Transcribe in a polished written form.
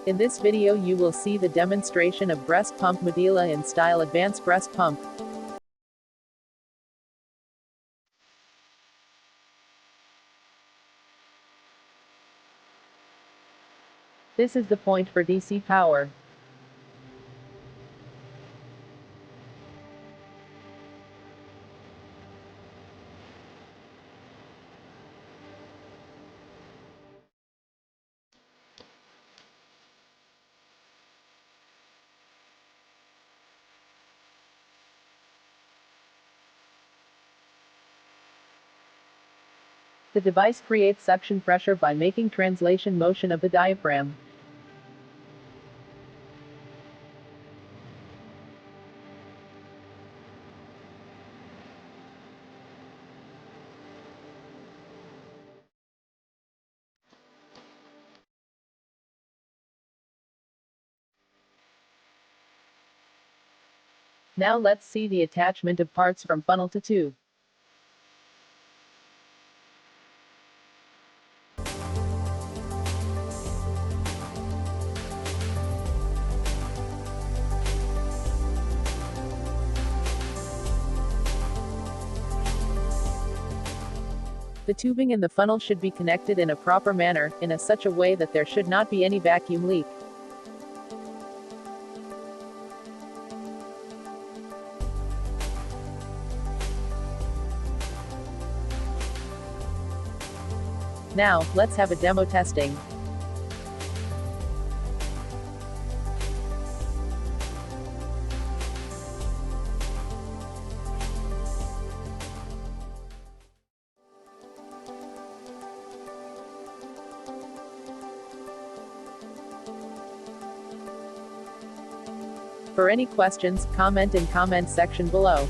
In this video you will see the demonstration of breast pump Medela in style advanced breast pump. This is the point for DC power. The device creates suction pressure by making translation motion of the diaphragm. Now let's see the attachment of parts from funnel to tube. The tubing and the funnel should be connected in a proper manner, in such a way that there should not be any vacuum leak. Now, let's have a demo testing. For any questions, comment in comment section below.